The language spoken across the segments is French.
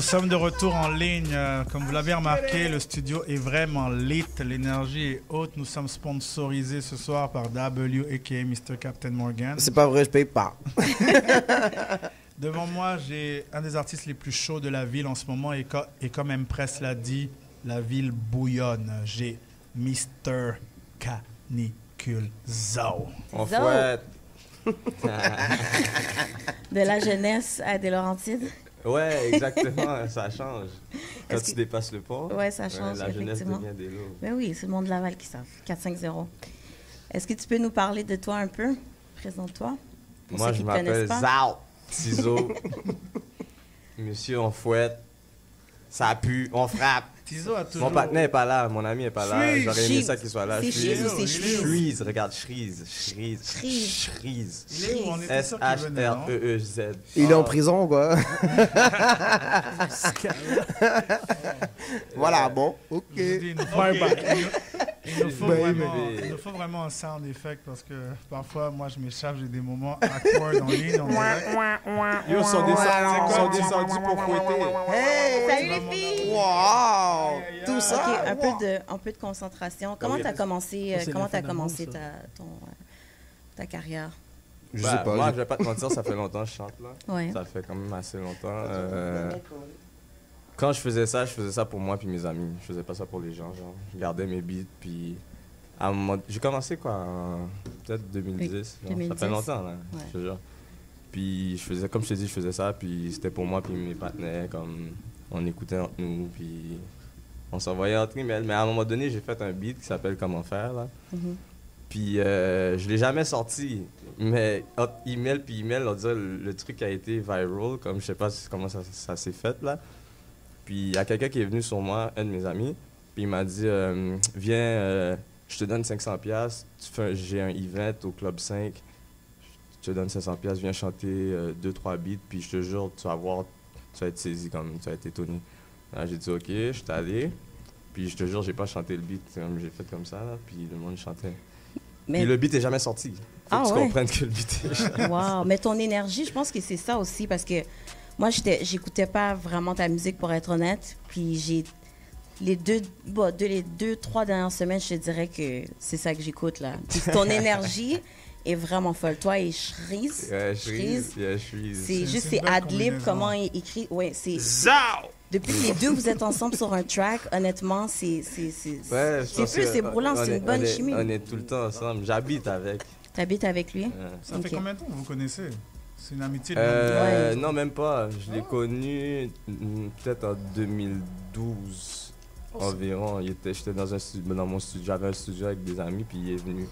sommes de retour en ligne. Comme vous l'avez remarqué, le studio est vraiment lit. L'énergie est haute. Nous sommes sponsorisés ce soir par W, a.k.a. Mr. Captain Morgan. C'est pas vrai, je paye pas. Devant moi, j'ai un des artistes les plus chauds de la ville en ce moment. Et comme Empress l'a dit, la ville bouillonne. J'ai Mr. Canicule Zao. On fouette. De la jeunesse à des Laurentides. Ouais, exactement, ça change. Quand tu dépasses le pont, ouais, ça change, la jeunesse effectivement. devient des lots. Ben oui, c'est le monde de Laval qui savent. 4-5-0. Est-ce que tu peux nous parler de toi un peu? Présente-toi. Moi, je m'appelle Zao Tizo. Monsieur, on fouette. Ça pue, on frappe. Tizo a toujours... Mon partenaire n'est pas là, mon ami n'est pas là. J'aurais aimé ça qu'il soit là. C'est Shreeze ou c'est Shreeze? Shreeze, regarde, Shreeze. Il est où? On était sûr qu'il venait, non? S-H-R-E-E-Z. Il est en prison, quoi. Voilà, bon, ok. Il nous faut vraiment un sound effect parce que parfois, moi, je m'échappe, j'ai des moments awkward en ligne. Yo, sont descendus pour fouetter. Hey! Salut les filles! Wow! Tout ça? OK, un peu de concentration. Comment tu as commencé, ta carrière? Je sais pas. Moi, je vais pas te mentir, ça fait longtemps que je chante, là. Ouais. Ça fait quand même assez longtemps. Quand je faisais ça pour moi puis mes amis. Je faisais pas ça pour les gens, genre. Je gardais mes beats, puis... À un moment... J'ai commencé, quoi, en peut-être 2010. Genre. 2010. Ça fait longtemps, là, ouais. je te jure. Puis je faisais, comme je t'ai dit, je faisais ça, puis c'était pour moi puis mes partenaires, comme... On écoutait entre nous, puis... On s'envoyait entre emails. Mais à un moment donné, j'ai fait un beat qui s'appelle Comment faire, là. Mm-hmm. Puis je l'ai jamais sorti. Mais entre email puis email, on dirait le truc a été viral, comme je sais pas comment ça s'est fait, là. Puis il y a quelqu'un qui est venu sur moi, un de mes amis, puis il m'a dit viens, je te donne 500$, j'ai un event au Club 5, je te donne 500$, viens chanter 2-3 beats, puis je te jure, tu vas voir, tu vas être saisi, comme tu vas être étonné. Là, j'ai dit ok, je suis allé, puis je te jure, j'ai pas chanté le beat, j'ai fait comme ça, là, puis le monde chantait. Mais... Puis le beat est jamais sorti. Faut que tu comprennes que le beat est... Wow, mais ton énergie, je pense que c'est ça aussi, parce que moi, j'écoutais pas vraiment ta musique, pour être honnête. Puis j'ai les deux, 3 dernières semaines, je te dirais que c'est ça que j'écoute, là. Puis ton énergie est vraiment folle. Toi et Shreeze. C'est juste, c'est ad-lib, comment il écrit. Ouais, c'est... Zao! Depuis que les deux, vous êtes ensemble sur un track, honnêtement, c'est brûlant, c'est une bonne chimie. On est tout le temps ensemble. J'habite avec. T'habites avec lui? Ça fait combien de temps que vous connaissez? C'est une amitié Non, même pas. Je l'ai connu peut-être en 2012 environ. J'étais dans mon studio. J'avais un studio avec des amis, puis il est venu.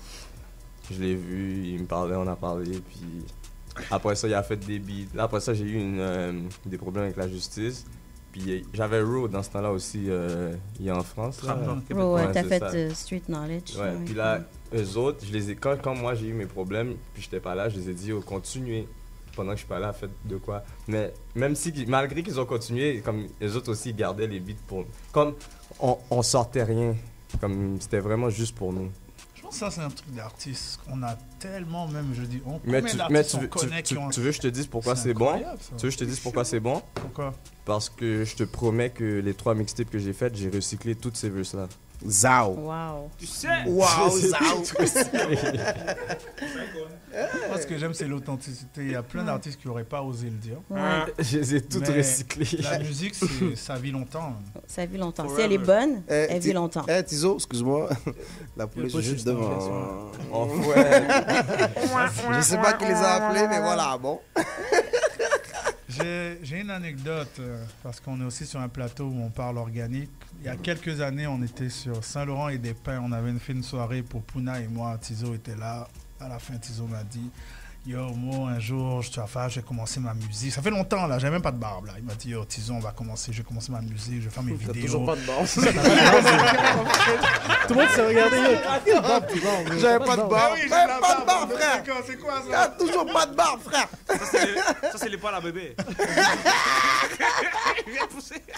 Je l'ai vu, il me parlait, on a parlé, puis après ça, il a fait des beats. Là, après ça, j'ai eu des problèmes avec la justice. Puis j'avais Ro dans ce temps-là aussi, il est en France. Ro, t'as fait Street Knowledge. Ouais, puis là, eux autres, quand moi j'ai eu mes problèmes, puis j'étais pas là, je les ai dit, continuez. Pendant que je suis pas là, faites de quoi. Mais même si, malgré qu'ils ont continué, comme les autres aussi, ils gardaient les beats pour... Comme on sortait rien, comme c'était vraiment juste pour nous. Je pense que ça, c'est un truc d'artiste. On a tellement, même, je dis, tu veux que je te dise pourquoi c'est bon? Tu veux que je te dise pourquoi c'est bon? Pourquoi? Parce que je te promets que les 3 mixtapes que j'ai faites, j'ai recyclé toutes ces verses-là. Zao! Wow! Tu sais! Wow, Zao! Moi, ce que j'aime, c'est l'authenticité. Il y a plein d'artistes qui n'auraient pas osé le dire. Ouais. Je les ai toutes recyclées. La musique, ça vit longtemps. Ça vit longtemps. Si elle est bonne, elle vit longtemps. Tizo, excuse-moi. La police est juste devant. Oh, ouais. Je sais pas qui les a appelés, mais voilà, bon. J'ai une anecdote, parce qu'on est aussi sur un plateau où on parle organique. Il y a quelques années, on était sur Saint-Laurent-et-des-Pins. On avait fait une soirée pour Puna et moi. Tizo était là. À la fin, Tizo m'a dit yo, moi, un jour, je vais commencer ma musique. Ça fait longtemps, là, j'avais même pas de barbe, là. Il m'a dit, yo, Tison, je vais commencer ma musique, je vais faire mes vidéos. Toujours pas de barbe. Tout le monde s'est regardé, yo. J'avais pas de barbe. Oui, pas de barbe, frère. C'est quoi, ça? Il y a toujours pas de barbe, frère. Ça, c'est les poils à bébé.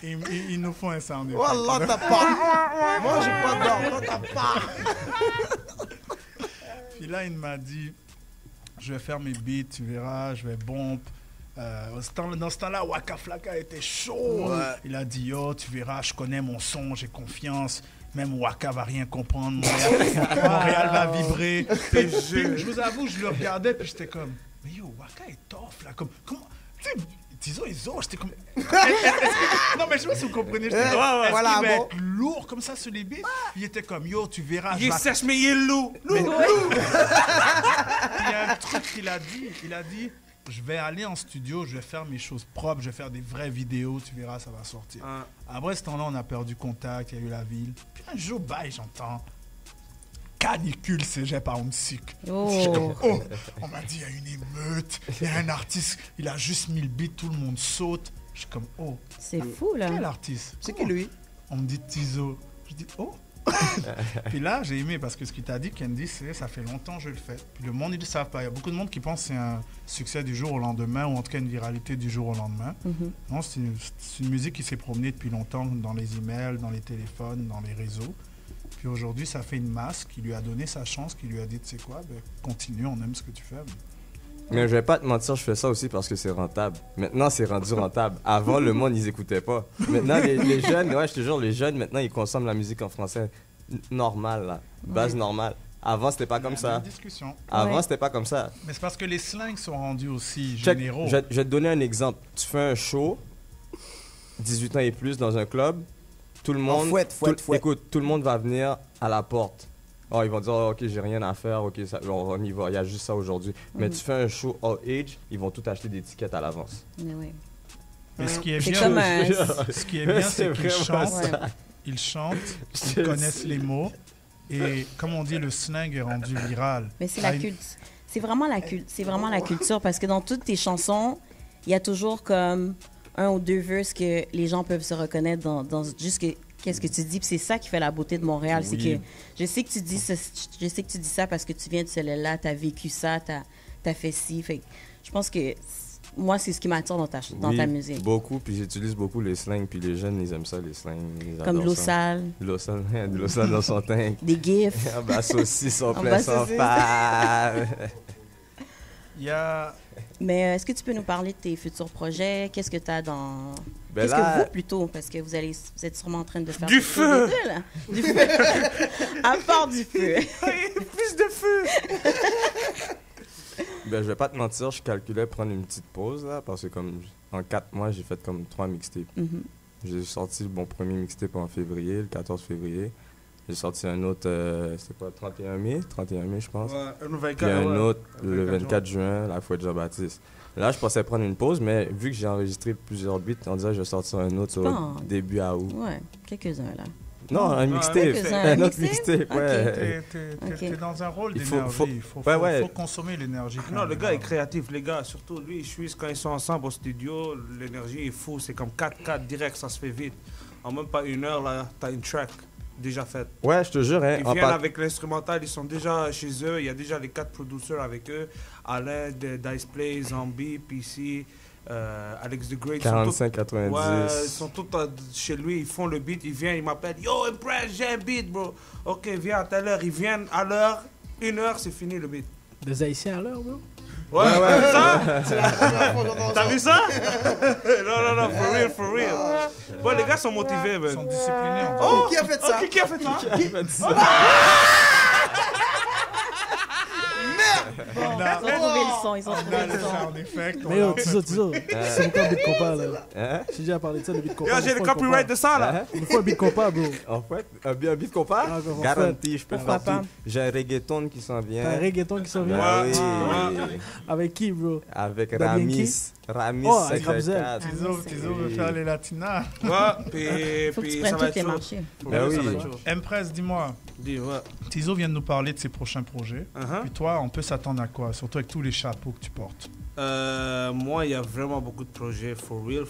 Il nous faut un sound. Wallah, t'as pas. Moi, j'ai pas de barbe. Toi, t'as pas. Puis là, il m'a dit, je vais faire mes beats, tu verras, je vais bomb. Dans ce temps-là, Waka Flocka était chaud. Il a dit, yo, tu verras, je connais mon son, j'ai confiance. Même Waka va rien comprendre. Montréal va vibrer. Je vous avoue, je le regardais, puis j'étais comme, mais yo, Waka est tough, là. Comment, tu sais, Tizo, j'étais comme... Non, mais je sais pas si vous comprenez. J'étais comme, est-ce qu'il va être lourd comme ça sur les beats? Il était comme, yo, tu verras. Il sèche, mais il est lourd. Il y a un truc qu'il a dit. Il a dit, je vais aller en studio, je vais faire mes choses propres, je vais faire des vraies vidéos, tu verras, ça va sortir. Après ce temps-là, on a perdu contact, il y a eu la ville. Puis un jour, j'entends canicule cégep à Homesick. On m'a dit, il y a une émeute, il y a un artiste, il a juste mis le beat, tout le monde saute. Je suis comme, c'est fou, là. Quel artiste? C'est qui, lui? On me dit Tizo. Je dis, Puis là, j'ai aimé parce que ce qu'il t'a dit, Candy, c'est ça fait longtemps que je le fais. Puis le monde, ils ne le savent pas. Il y a beaucoup de monde qui pense que c'est un succès du jour au lendemain ou en tout cas une viralité du jour au lendemain. Non, c'est une musique qui s'est promenée depuis longtemps dans les emails, dans les téléphones, dans les réseaux. Puis aujourd'hui, ça fait une masse qui lui a donné sa chance, qui lui a dit, tu sais quoi, continue, on aime ce que tu fais. Mais je vais pas te mentir, je fais ça aussi parce que c'est rentable. Maintenant, c'est rendu rentable. Avant, le monde, ils écoutaient pas. Maintenant, les jeunes, je te jure, les jeunes, maintenant, ils consomment la musique en français normale, là. Base normale. Avant, c'était pas comme ça. Avant, c'était pas comme ça. Mais c'est parce que les slangs sont rendus aussi généraux. Je vais te donner un exemple. Tu fais un show, 18 ans et plus, dans un club, tout le monde... Écoute, tout le monde va venir à la porte. Oh, ils vont dire, OK, j'ai rien à faire, OK, ça, on y va, il y a juste ça aujourd'hui. Mais tu fais un show all age, ils vont tout acheter des tickets à l'avance. Mais ce qui est bien, c'est qu'ils chantent, ils connaissent les mots. Et comme on dit, le slang est rendu viral. Mais c'est c'est vraiment la culture parce que dans toutes tes chansons, il y a toujours comme un ou deux verses que les gens peuvent se reconnaître dans juste qu'est-ce que tu dis. Puis c'est ça qui fait la beauté de Montréal. Oui. C'est que je sais que tu dis ça parce que tu viens de celle-là, tu as vécu ça, tu as fait ci. Fait je pense que moi, c'est ce qui m'attire dans ta musique. Beaucoup. Puis j'utilise beaucoup les slangs. Puis les jeunes, ils aiment ça, les slangs. Comme l'eau sale. L'eau sale, de l'eau sale dans son tank. Des gifs. Saucisses en plein sans faire. Mais est-ce que tu peux nous parler de tes futurs projets? Qu'est-ce que tu as dans... Qu'est-ce que vous, plutôt? Parce que vous êtes sûrement en train de faire... Du feu! Du feu! À part du feu! Plus de feu! Je vais pas te mentir, je calculais prendre une petite pause, là, parce que comme en 4 mois, j'ai fait comme 3 mixtapes. J'ai sorti mon premier mixtape en février, le 14 février. J'ai sorti un autre, c'était quoi, 31 mai, je pense. Ouais, puis un autre, le 24 juin, la Fouette Jean-Baptiste. Là, je pensais prendre une pause, mais vu que j'ai enregistré plusieurs beats, on dirait que je vais sortir un autre début à août. Ouais, quelques-uns, là. Non, un mixtape. Un autre mixtape, ouais. T'es dans un rôle d'énergie. Il faut consommer l'énergie. Non, le gars est créatif, les gars. Surtout lui et Suisse, quand ils sont ensemble au studio, l'énergie est fou. C'est comme 4-4 direct, ça se fait vite. En même pas 1 heure, là, t'as une track déjà faite. Ouais, je te jure. Hein, ils viennent avec l'instrumental, ils sont déjà chez eux. Il y a déjà les 4 producteurs avec eux. Alain, Dice Play, Zombie, PC, Alex the Great. 45-90. Ouais, ils sont tous chez lui, ils font le beat, ils viennent, ils m'appellent. Yo, Impress, j'ai un beat, bro. Ok, viens à telle heure. Ils viennent à l'heure. 1 heure, c'est fini le beat. Des Haïtiens à l'heure, bro? Ouais, t'as vu ça? T'as vu ça? Non, for real. Bon, les gars sont motivés, man. Ils sont disciplinés. Oh, qui a fait ça? Qui a fait ça? Ils ont trouvé le son, En effet. Mais yo, Tizo, c'est quoi un beat compas, là? J'ai déjà parlé de ça, le beat compas. Yo, j'ai le copyright de ça, là. Il faut un beat compas, bro. En fait, un beat compas? Garanti, je peux faire tout. J'ai un reggaeton qui s'en vient. Un reggaeton qui s'en vient? Oui. Avec qui, bro? Avec Ramis. Ramis, avec Ramzel. Tizo veut faire les latinas. Ouais, puis ça va être chaud. Ben oui. Impress, dis-moi. Tizo vient de nous parler de ses prochains projets. Puis toi, on peut s'attendre à quoi? Surtout avec tous les chapeaux que tu portes. Moi, il y a vraiment beaucoup de projets, for real.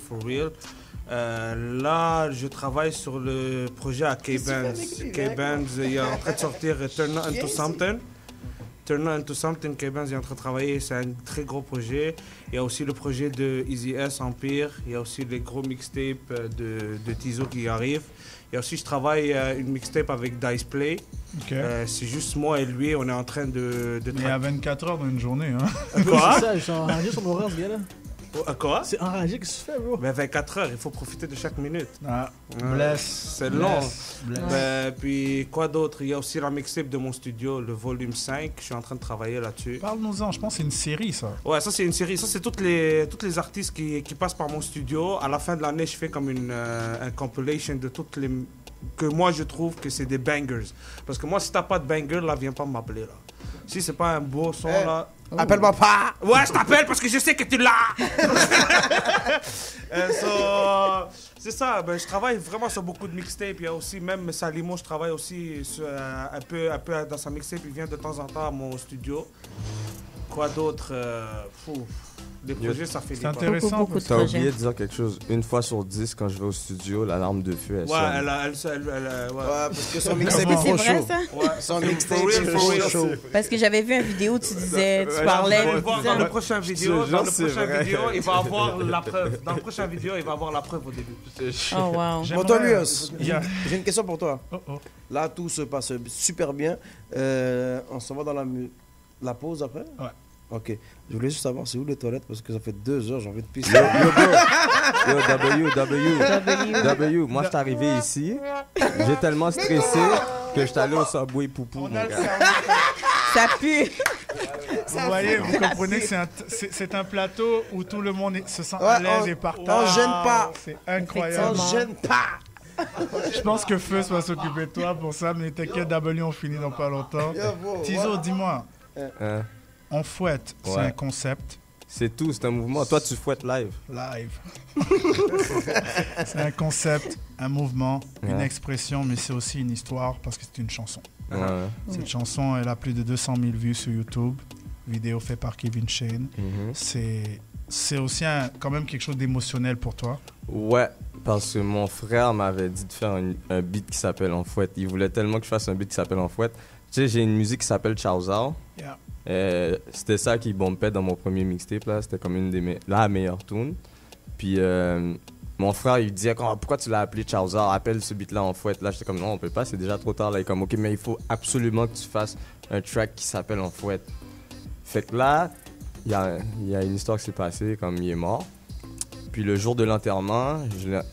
Là, je travaille sur le projet à K-Benz. K-Benz, il est en train de sortir Turn Into Something. Turn Into Something, K-Benz est en train de travailler, c'est un très gros projet. Il y a aussi le projet de Easy S Empire. Il y a aussi les gros mixtapes de Tizo qui arrivent. Et aussi, je travaille une mixtape avec Dice Play. C'est juste moi et lui, on est en train de Mais à 24 heures dans une journée, hein. Quoi? C'est ça, ils sont arrangés sur l'horaire, ce gars-là. Quoi? C'est enragé, qu'est-ce que tu fais, bro? Ben 24 heures, il faut profiter de chaque minute. Ah, Ouais, bless. C'est long. Bless. Ben, puis quoi d'autre? Il y a aussi la mixtape de mon studio, le volume 5. Je suis en train de travailler là-dessus. Parle-nous-en, je pense que c'est une série, ça. Ouais, ça c'est une série. Ça c'est toutes les artistes qui passent par mon studio. À la fin de l'année, je fais comme un compilation de toutes les que moi je trouve que c'est des bangers. Parce que moi, si t'as pas de banger, là, viens pas m'appeler là. Si c'est pas un beau son là. Appelle-moi pas! Ouais, je t'appelle parce que je sais que tu l'as. C'est ça. Ben, je travaille vraiment sur beaucoup de mixtapes. Il y a aussi même Salimo, je travaille aussi sur, un peu dans sa mixtape. Il vient de temps en temps à mon studio. Quoi d'autre? Les projets, ça fait C'est des intéressant. Beaucoup de T'as projets. oublié de dire quelque chose. Une fois sur 10, quand je vais au studio, l'alarme de feu, elle Ouais, sonne. ouais. Ouais, parce que son mixtape Mais est C'est trop vrai, chaud. ça? Ouais. Son For mixtape real, est for trop real. chaud. Parce que j'avais vu une vidéo où tu disais, tu Ouais, parlais. Vous allez tu voir disais- dans le prochain vidéo, Je te dans jure, le c'est prochain vrai. vidéo, il va avoir la preuve. Dans le prochain vidéo, il va avoir la preuve au début. Oh, wow. J'aimerais- Antonius, Il y a- j'ai une question pour toi. Oh, oh. Là, tout se passe super bien. On s'en va dans la pause après? Ouais. Ok. Je voulais juste savoir c'est où les toilettes parce que ça fait 2 heures, j'ai envie de pisser. Yo, W, moi je suis arrivé ici, j'ai tellement stressé que je suis allé au Subway poupou, mon gars. Ça pue. Vous voyez, vous comprenez que c'est un plateau où tout le monde se sent Ouais, à l'aise on- et partage. on gêne pas. C'est On incroyable. Effectivement. gêne pas! Je pense que Feu va s'occuper de toi pour ça, mais t'inquiète, W, on finit dans pas longtemps. Tizo, dis-moi, Hein? on fouette, c'est Ouais. un concept C'est tout, c'est un mouvement. Toi, tu fouettes live. live. C'est un concept, un mouvement, une Ouais. expression, mais c'est aussi une histoire parce que c'est une chanson. Ouais. Cette chanson, elle a plus de 200 000 vues sur YouTube. Vidéo faite par Kevin Shane. Mhm. C'est aussi quand même quelque chose d'émotionnel pour toi. Ouais, parce que mon frère m'avait dit de faire un beat qui s'appelle En Fouette. Il voulait tellement que je fasse un beat qui s'appelle En Fouette. Tu sais, j'ai une musique qui s'appelle Ciao Zao. Yeah. C'était ça qui bombait dans mon premier mixtape, là. C'était comme une des la meilleure tune. Puis mon frère, il disait pourquoi tu l'as appelé Ciao Zao, appelle ce beat-là En Fouette. Là, j'étais comme non, on peut pas, c'est déjà trop tard. Là, il est comme ok, mais il faut absolument que tu fasses un track qui s'appelle En Fouette. Fait que là, il y a une histoire qui s'est passée, comme il est mort. Puis le jour de l'enterrement,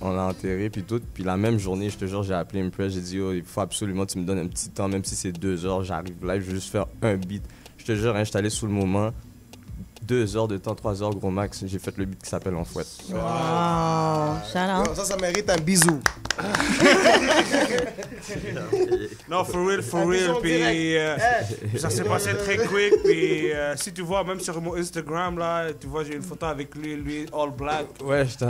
on l'a enterré, puis tout. Puis la même journée, je te jure, j'ai appelé Impress, j'ai dit, oh, il faut absolument que tu me donnes un petit temps, même si c'est 2 heures, j'arrive live, je veux juste faire un beat. Je te jure, hein, je suis allé sous le moment, 2 heures de temps, 3 heures, gros max, j'ai fait le beat qui s'appelle En Fouette. Wow. Shout out. Non, ça mérite un bisou. Non, for real. bisou Puis ça s'est passé très quick. Puis si tu vois, même sur mon Instagram, là, tu vois, j'ai une photo avec lui, all black. Ouais, j'étais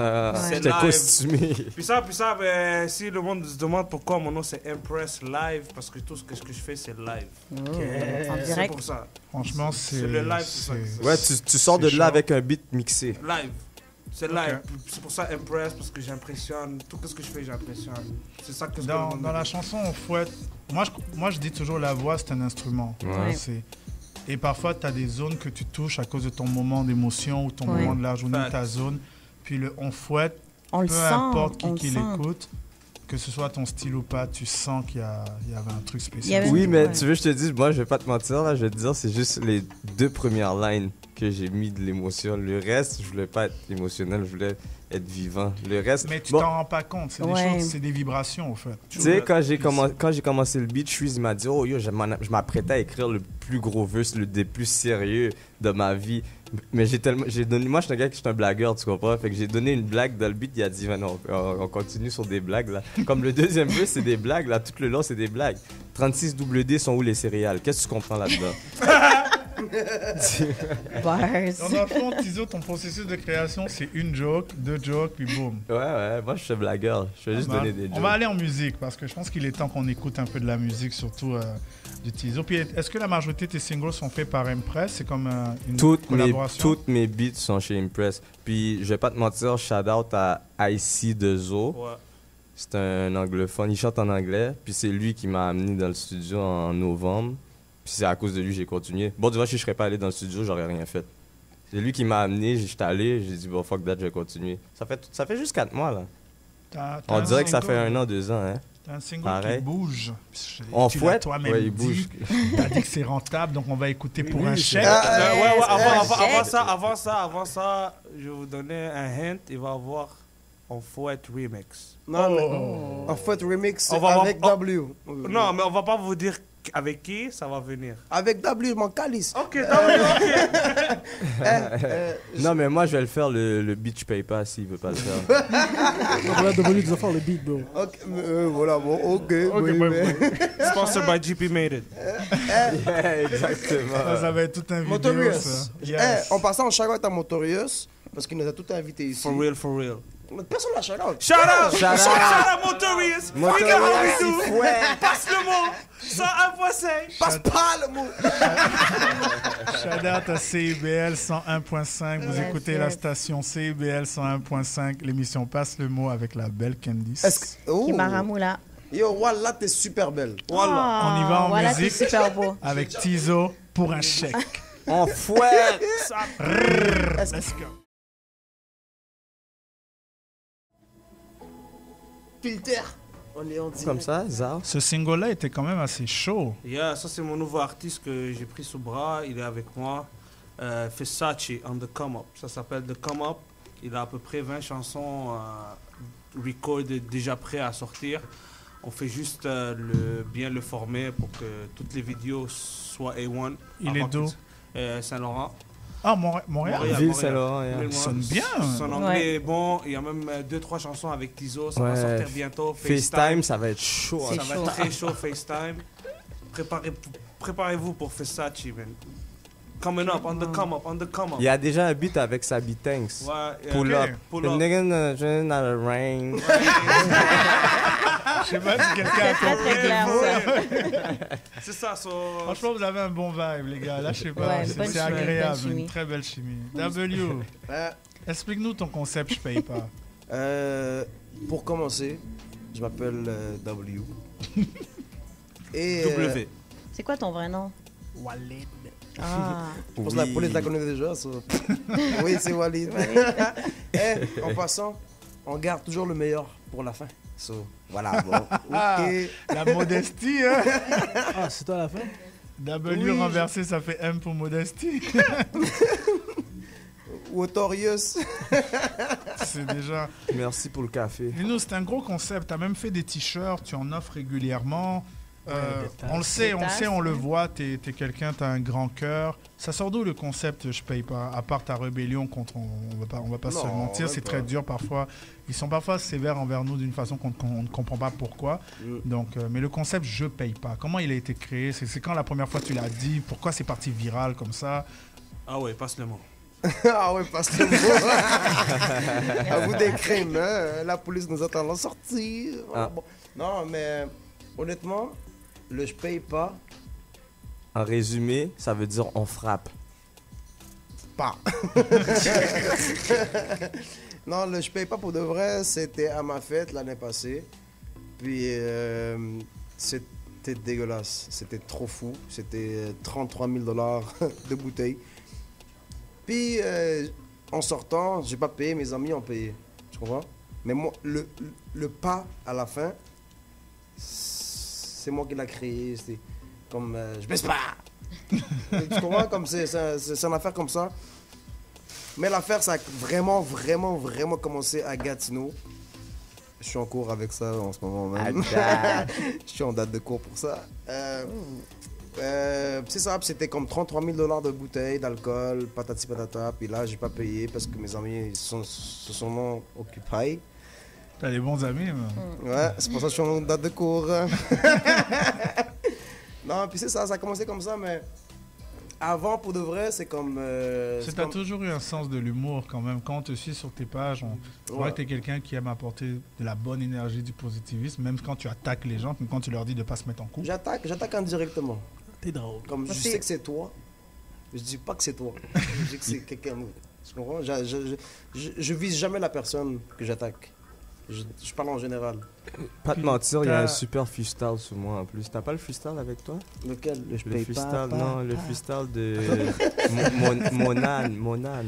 C'est live. costumé. Puis ça, ben, si le monde se demande pourquoi mon nom c'est Impress Live, parce que tout ce que je fais c'est live. En C'est direct. pour ça. Franchement, c'est. C'est le live, c'est ça. Ouais, tu sors de C'est là chaud. avec un beat mixé. Live. C'est live. C'est pour ça Impress, parce que j'impressionne. Tout ce que je fais, j'impressionne. C'est ça que le Dans, monde dans me la dit. chanson, on fouette. Moi, je dis toujours la voix, c'est un instrument. Ouais. Et parfois, tu as des zones que tu touches à cause de ton moment d'émotion ou ton Ouais. moment de la journée, Facts. ta zone. Puis on fouette, On le peu sent. importe on qui le sent. l'écoute, que ce soit ton style ou pas, tu sens qu'il y avait un truc Il y spécial. avait- Oui, mais Ouais. tu veux, je te dis, moi, je vais pas te mentir, là, je vais te dire, c'est juste les 2 premières lines que j'ai mis de l'émotion. Le reste, je voulais pas être émotionnel, je voulais être vivant. Le reste, Mais tu bon, t'en rends pas compte, c'est des Ouais. choses, c'est des vibrations, au fait. tu sais, quand j'ai commencé le beat, Shreeze m'a dit, oh yo, je m'apprêtais à écrire le plus gros verse, le des plus sérieux de ma vie. Mais moi, je suis un blagueur, tu comprends? Fait que j'ai donné une blague dans le beat, il a dit, non, on continue sur des blagues, là. Comme le deuxième verse, c'est des blagues, là, tout le long, c'est des blagues. 36 WD sont où les céréales? Qu'est-ce que tu comprends là-dedans? Bars. Dans le fond, Tizo, ton processus de création, c'est une joke, 2 jokes, puis boum. Ouais, moi, je suis un blagueur. Je vais juste Pas mal. donner des jokes. On va aller en musique parce que je pense qu'il est temps qu'on écoute un peu de la musique, surtout du Tizo. Puis est-ce que la majorité de tes singles sont faits par Impress? C'est comme une collaboration? Toutes mes beats sont chez Impress. Puis, je vais pas te mentir, shout out à IC de Zo. Ouais. C'est un anglophone, il chante en anglais. Puis, c'est lui qui m'a amené dans le studio en novembre. Puis, c'est à cause de lui que j'ai continué. Bon, du coup, si je serais pas allé dans le studio, j'aurais rien fait. C'est lui qui m'a amené, j'étais allé, j'ai dit, bon, fuck that, je vais continuer. Ça fait juste 4 mois, là. T'as On un dirait que ça single. fait 1 an, 2 ans, hein. T'as un single Pareil. qui bouge. On Tu l'as fouette. toi-même Ouais, il dit. bouge. T'as dit que c'est rentable, donc on va écouter pour un chèque. Avant ça, je vais vous donner un hint. Il va y avoir On Fouette Remix. Non, mais Oh. en fait, remix On va avec voir- W. Non, mais on va pas vous dire avec qui ça va venir. Avec W, mon calice. Ok, ok. Non, mais moi, je vais le faire le beach paper s'il veut pas le faire. Donc là, W nous a fait le beat, bro. Ok, voilà, bon, ok. oui, ouais, mais- Sponsored by GP Made It. Exactement. Ça va être tout un vidéo, Motorius. ça. Yes. En passant, shout out à Motorius, parce qu'il nous a tout invités ici. For real, for real. Personne n'a shout out. Shout out! Shout out! Shout out Motorius! We got how we do! Ouais. Passe le mot! 101.5! Passe pas le mot. Shout out à CIBL 101.5. Vous Yes, écoutez yes. la station CIBL 101.5. L'émission Passe le mot avec la belle Candice. Est-ce que... Oh. Kimaramoula. Yo, voilà, t'es super belle. Voilà. On y va en voilà, musique. c'est super beau. Avec Tizo pour un chèque. On fouette. Let's go. Filter. On est en direct. Comme ça, Zar. Ce single-là était quand même assez chaud. Yeah, ça c'est mon nouveau artiste que j'ai pris sous bras. Il est avec moi. Versace on the Come Up. Ça s'appelle The Come Up. Il a à peu près 20 chansons recordées déjà prêtes à sortir. On fait juste bien le former pour que toutes les vidéos soient A1. Il est d'où? Saint-Laurent. Ah, Montréal. Ville Saint-Laurent. yeah. Montréal. Sonne bien. Son anglais est bon. Il y a même 2-3 chansons avec Tizo. Ça va Ouais. sortir bientôt. FaceTime, ça va être chaud. C'est Ça va chaud. être très chaud, FaceTime. Préparez-vous pour Versace, man. Coming up, on the come up, on the come up. Il y a déjà un beat avec Sabi Tanks. Ouais, Pull Ok. up. Pull The up. nigga not the rain. Je sais pas si quelqu'un a C'est très, compris. très clair, ça. C'est ça, so... Franchement, vous avez un bon vibe, les gars. Là, je sais pas. Ouais, c'est bonne c'est chimie, agréable. bonne chimie. Une très belle chimie. W, explique-nous ton concept, je paye pas. Pour commencer, je m'appelle W. Et W. C'est quoi ton vrai nom? Walid. Ah. je pense que la police la connaît déjà. Oui, c'est Walid. Et en passant, on garde toujours le meilleur pour la fin. So, voilà, bon. Ok. La modestie, hein? Ah, c'est toi à la fin? W Oui, renversé, ça fait M pour modestie. Autorius. C'est déjà. Merci pour le café. Dis-nous, c'est un gros concept. Tu as même fait des t-shirts, tu en offres régulièrement. des tasses. On le sait, Des on le tasses, voit, t'es quelqu'un, t'as un grand cœur. Ça sort d'où le concept je paye pas? À part ta rébellion contre, on va pas se Non, mentir, même c'est pas. très dur parfois. Ils sont parfois sévères envers nous d'une façon qu'on ne comprend pas pourquoi. Donc, mais le concept je paye pas, comment il a été créé? C'est quand la première fois tu l'as dit? Pourquoi c'est parti viral comme ça? Ah ouais, passe le mot. Ah ouais, parce que bon. À vous des crimes, hein? La police nous attend à sortir. Ah. Bon. Non, mais honnêtement, le je paye pas. En résumé, ça veut dire on frappe. Pas. Non, le je paye pas pour de vrai, c'était à ma fête l'année passée. Puis c'était dégueulasse. C'était trop fou. C'était 33 000 $ de bouteilles. Puis en sortant, j'ai pas payé, mes amis ont payé. Tu comprends? Mais moi, le pas à la fin, c'est moi qui l'ai créé. C'était comme je baisse pas. Tu comprends? Comme c'est une affaire comme ça. Mais l'affaire, ça a vraiment commencé à Gatineau. Je suis en cours avec ça en ce moment même. Je suis en date de cours pour ça. C'est ça, puis c'était comme 33 000 $ de bouteilles d'alcool, patati patata. Puis là, j'ai pas payé parce que mes amis se sont occupés. T'as des bons amis, mais... Ouais, c'est pour ça que je suis en date de cours. Non, puis c'est ça, ça a commencé comme ça, mais avant, pour de vrai, c'est comme... T'as toujours eu un sens de l'humour quand même. Quand on te suit sur tes pages, on voit que t'es quelqu'un qui aime apporter de la bonne énergie, du positivisme, même quand tu attaques les gens, comme quand tu leur dis de pas se mettre en couple. J'attaque indirectement. T'es drôle. Comme je sais que c'est toi, je dis pas que c'est toi. Je dis que c'est quelqu'un d'autre. Tu comprends? Je vise jamais la personne que j'attaque. Je parle en général. Pas te mentir, il y a T'as- un super freestyle sur moi en plus. T'as pas le freestyle avec toi? Lequel? Je Le paye freestyle, pas. non, le freestyle de Monan. Monan?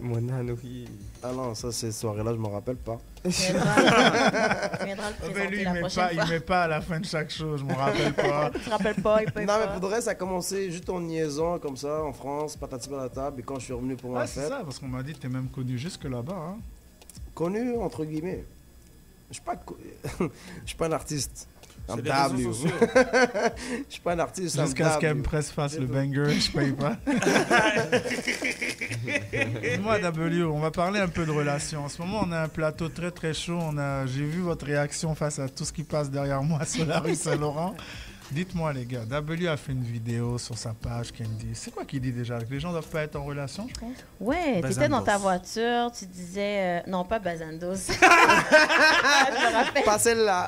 Monan, oui. Ah non, ça, ces soirées-là, je m'en rappelle pas. Tu viendras le Ah ben lui, présenter la prochaine il fois. met pas à la fin de chaque show, je me rappelle pas. Tu te rappelles pas, il peut Non, mais pas. pour de vrai, ça a commencé juste en niaisant, comme ça, en France, patati patata. Et quand je suis revenu pour ma Ah, c'est fête, ça, parce qu'on m'a dit que t'es même connu jusque là-bas. Hein. connu, entre guillemets. Je suis pas, je suis pas un artiste. C'est I'm les réseaux W. sociaux. Je suis pas un artiste. I'm Jusqu'à ce W. qu'Empress fasse le banger, je paye pas. Dis-moi, W, on va parler un peu de relations. En ce moment, on a un plateau très très chaud. J'ai vu votre réaction face à tout ce qui passe derrière moi sur la rue Saint-Laurent. Dites-moi, les gars, W a fait une vidéo sur sa page Candy. C'est quoi qu'il dit déjà? Que les gens doivent pas être en relation, je pense? Ouais, t'étais Bazandos. dans ta voiture, tu disais... non, pas Bazandos. Je me rappelle Pas celle-là.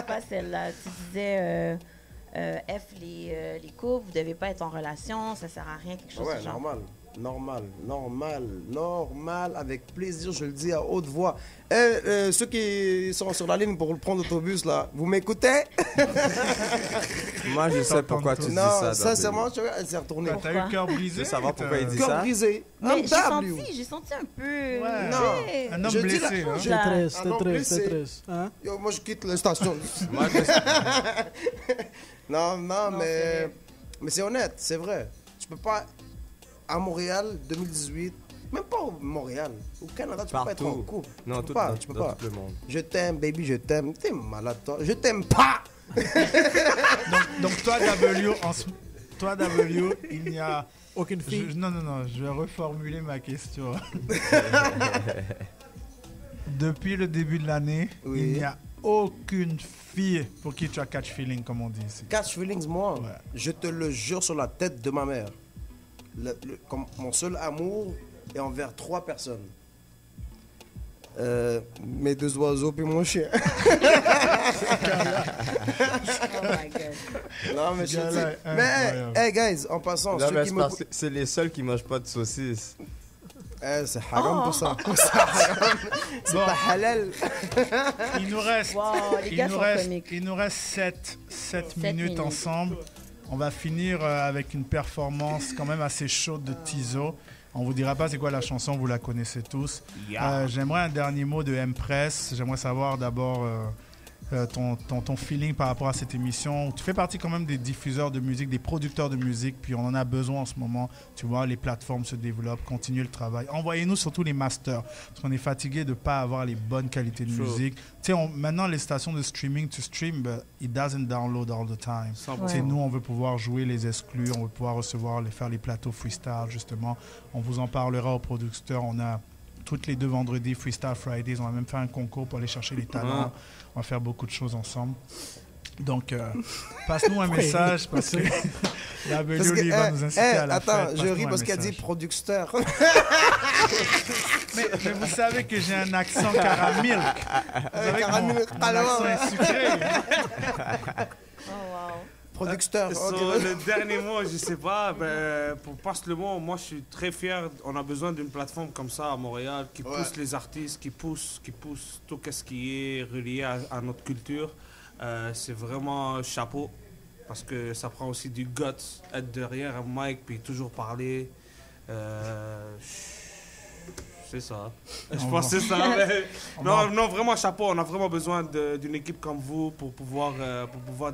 pas celle-là. Tu disais... F, les couples, vous devez pas être en relation, ça sert à rien, quelque chose Ouais, du genre. normal, avec plaisir, je le dis à haute voix. Ceux qui sont sur la ligne pour prendre l'autobus, là, vous m'écoutez? Moi, je sais pourquoi tu dis ça. Non, W. sincèrement, tu vois, elle s'est retournée. T'as eu le cœur brisé? Je veux savoir pourquoi il dit Cœur ça. brisé. Mais I'm W. j'ai senti un peu... Ouais. Non. tu sais, Un homme Je dis blessé, la- hein? je- T'es triste, Ah t'es non, triste, blessé. t'es triste. Hein? Yo, moi, je quitte la station. Moi, Non, Non, mais c'est honnête, c'est vrai. Tu peux pas, à Montréal, 2018, même pas au Montréal, au Canada, tu peux pas être en Partout. couple. Non, tu tout, peux pas, dans, tu peux dans pas. tout le monde. Je t'aime, baby, je t'aime. T'es malade, toi. Je t'aime pas. Donc toi, W, il n'y a... Aucune fille. Non, je vais reformuler ma question. Depuis le début de l'année, Oui. il n'y a aucune fille pour qui tu as catch feeling, comme on dit ici. Catch feelings, moi, Ouais. je te le jure sur la tête de ma mère. Comme mon seul amour est envers 3 personnes. Mes 2 oiseaux puis mon chien. Oh my God. Non, mais je Ce te gars-là dis. est Mais, incroyable. hey, guys, en passant, Non, ceux mais qui c'est me... parce que c'est les seuls qui mangent pas de saucisses. C'est haram Oh. pour ça. C'est haram. C'est Bon. pas halal. Il nous reste, Wow, les gars sont comiques. il nous reste 7 Sept minutes minutes. ensemble. On va finir avec une performance quand même assez chaude de Tizo. On vous dira pas c'est quoi la chanson, vous la connaissez tous. J'aimerais un dernier mot de M-Press. J'aimerais savoir d'abord ton feeling par rapport à cette émission. Tu fais partie quand même des diffuseurs de musique, des producteurs de musique, puis on en a besoin en ce moment. Tu vois, les plateformes se développent, continuez le travail. Envoyez-nous surtout les masters, parce qu'on est fatigué de ne pas avoir les bonnes qualités de Sure. musique. Tu sais, maintenant, les stations de streaming, tu stream, but it doesn't download all the time. 100%. Tu sais, nous, on veut pouvoir jouer les exclus, on veut pouvoir faire les plateaux freestyle, justement. On vous en parlera aux producteurs. On a toutes les 2 vendredis Freestyle Fridays. On va même faire un concours pour aller chercher les talents. On va faire beaucoup de choses ensemble. Donc, passe-nous un message parce que la Parce que, lui, va nous inciter à la attends, fête. je Passe-nous ris un parce qu'elle dit message. producteur. Mais vous savez que j'ai un accent caramilk. Vous savez que caramilk, mon accent est sucré. Oh, wow. Producteur. Sur ok. le dernier mot, je sais pas, pour passer le mot, moi je suis très fier. On a besoin d'une plateforme comme ça à Montréal qui Ouais. pousse les artistes, qui pousse tout ce qui est relié à notre culture. C'est vraiment chapeau parce que ça prend aussi du guts, être derrière un mic puis toujours parler. C'est ça. Je pense que c'est ça. mais- non, vraiment chapeau. On a vraiment besoin d'une équipe comme vous pour pouvoir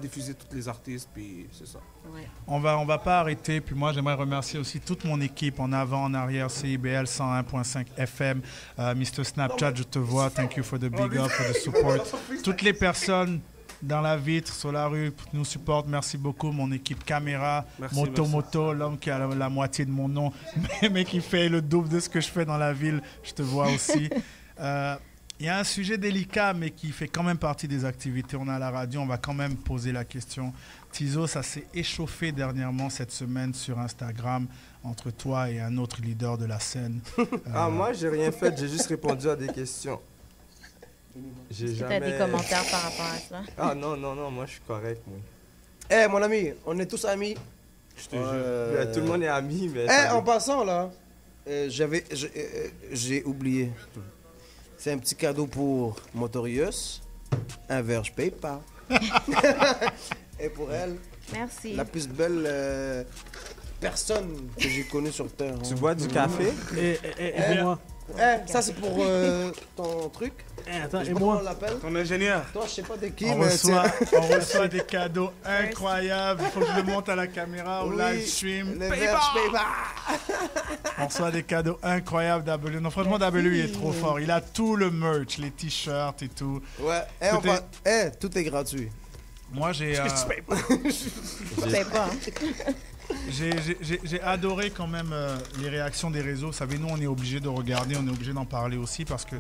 diffuser tous les artistes. Puis c'est ça. Ouais. On va pas arrêter. Puis moi, j'aimerais remercier aussi toute mon équipe en avant, en arrière, CIBL 101.5 FM, Mr. Snapchat, je te vois. Thank you for the big up, for the support. Toutes les personnes dans la vitre, sur la rue, qui nous supportent. Merci beaucoup. Mon équipe caméra, Merci, Moto, l'homme qui a la moitié de mon nom, mais qui fait le double de ce que je fais dans la ville. Je te vois aussi. Il y a un sujet délicat, mais qui fait quand même partie des activités. On est à la radio, on va quand même poser la question. Tizo, ça s'est échauffé dernièrement cette semaine sur Instagram entre toi et un autre leader de la scène. Ah, moi, j'ai rien fait, j'ai juste répondu à des questions. J'ai Est-ce que jamais... tu as des commentaires par rapport à ça? Ah non, moi je suis correct, moi. Eh, mon ami, on est tous amis. Je te jure. Ouais, tout le monde est ami, mais... Eh, en passant là, j'ai oublié. C'est un petit cadeau pour Motorius. Un verre, je paye pas. Et pour elle, Merci. la plus belle personne que j'ai connue sur Terre. Tu bois du café? Et moi. Ça c'est pour ton truc. Attends, Je sais et pas comment on moi. l'appelle. Ton ingénieur. Toi, je sais pas de qui, On mais reçoit des cadeaux incroyables. Il faut que je le monte à la caméra au Oui, live stream. le verre, je paye pas. On reçoit des cadeaux incroyables W. Non, franchement, W il est trop fort. Il a tout le merch, les t-shirts et tout. Ouais, tout est gratuit. Moi, j'ai Je sais pas. j'ai adoré quand même les réactions des réseaux. Vous savez, nous, on est obligé de regarder, on est obligé d'en parler aussi parce que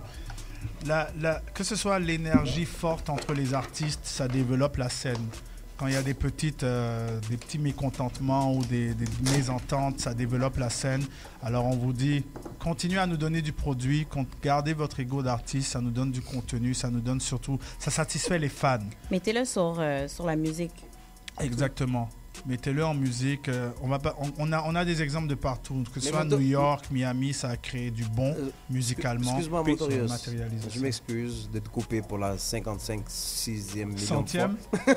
que ce soit l'énergie forte entre les artistes, ça développe la scène. Quand il y a des petits mécontentements ou des mésententes, ça développe la scène. Alors on vous dit, continuez à nous donner du produit, gardez votre ego d'artiste, ça nous donne du contenu, ça nous donne surtout, ça satisfait les fans. Mettez-le sur la musique. Exactement. Mettez-le en musique. On a des exemples de partout, que ce Mais soit maintenant- New York, Miami, ça a créé du bon musicalement. Excuse-moi, Puis, Motorius. matérialisation. Je m'excuse de te couper pour la 55e million Centième. de fois.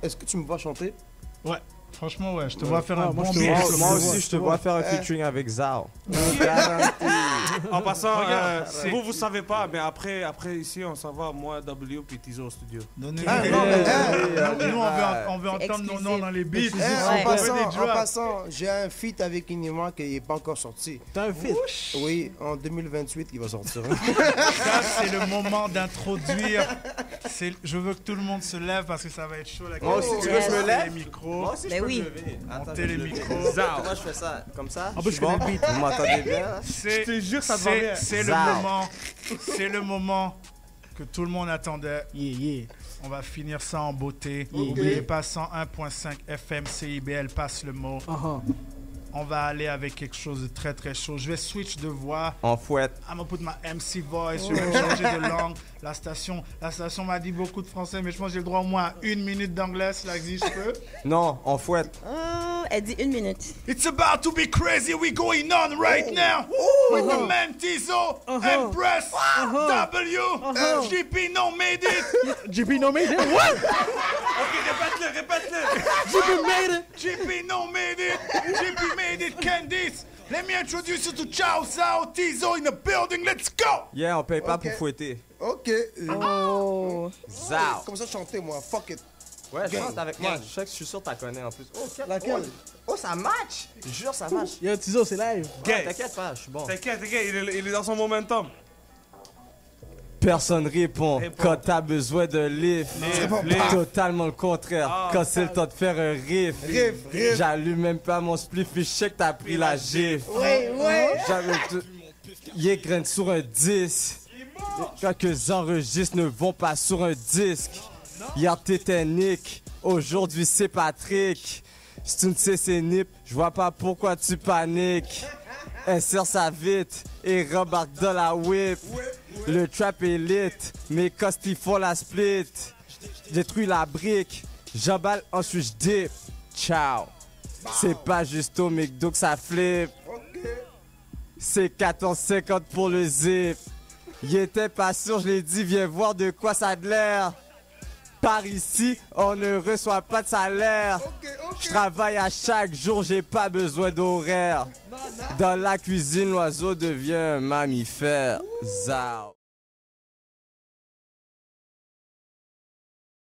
Est-ce que tu me vois chanter? Ouais. Franchement, ouais, je te vois faire un moi, bon je te beat. vois- Moi, moi aussi, vois, je te vois faire un featuring avec Zao. En passant, c'est- vous savez pas, mais après ici, on s'en va, moi, W, puis Tizo au studio. Donnez-nous Ah, des- non, mais, nous, on veut C'est entendre nos exclusif. noms dans les beats. Ouais. En passant, j'ai un feat avec Inima qui n'est pas encore sorti. T'as un fit. Oui, en 2028, il va sortir. Ça, c'est le moment d'introduire. Je veux que tout le monde se lève parce que ça va être chaud. La Moi aussi, tu veux que je me lève? Les micros. Moi aussi, Ben je peux oui. me lever. Attends, Montez je les vais me micros. lever. Zao. Moi, je fais ça comme ça. En plus, Je je suis connais bon. le beat. Vous m'entendez bien? Là? C'est- te jure, ça te va bien. C'est le Zao. moment. C'est le moment que tout le monde attendait. Yeah. On va finir ça en beauté. Ok. N'oubliez pas 101.5 FM CIBL, passe le mot. On va aller avec quelque chose de très très chaud. Je vais switch de voix. En fouette. I'm gonna put my MC voice. Je vais changer de langue. La station m'a dit beaucoup de français, mais je pense que j'ai le droit au moins à 1 minute d'anglais. Si la dit, je peux. Non, en fouette. Oh, elle dit 1 minute. It's about to be crazy. We going on right now with the man Tizo, Empress, W, JP No made it. JP no made it. What? Ok, répète-le. JP made it. JP No made it. JP made it. Candice. Let me introduce you to Chao Sao Tizo in the building. Let's go. Yeah, on paye pas Ok. pour fouetter. Ok. Oh. Zao. Comme ça, chanter, moi. Fuck it. Ouais, Gang. chante avec moi. Je sais que je suis sûr que t'as connais en plus. Oh, Laquelle? Oh, ça match. Je jure, ça match. Yo, Tizo, c'est live. Ouais, T'inquiète pas, je suis bon. T'inquiète, il est dans son momentum. Personne répond Répond. quand t'as besoin de lift. Lift. Totalement le contraire. Ah. Quand c'est le temps de faire un riff. Riff. J'allume même pas mon spliff, puis je sais que t'as pris la gifle. Ouais. J'avais tout. Yé graine sur un disque. Quelques enregistres ne vont pas sur un disque. Hier t'étais Nick, aujourd'hui c'est Patrick. Si tu ne sais c'est Nip, je vois pas pourquoi tu paniques. Insère ça vite et rembarque dans la whip. Le trap est lit, mes costis font la split. Détruis la brique, j'emballe ensuite je dip. Ciao. C'est pas juste au McDo que ça flippe. C'est 14,50 pour le zip. Il était pas sûr, je l'ai dit, viens voir de quoi ça a de l'air. Par ici, on ne reçoit pas de salaire. Je travaille à chaque jour, j'ai pas besoin d'horaire. Dans la cuisine, l'oiseau devient un mammifère. Zao.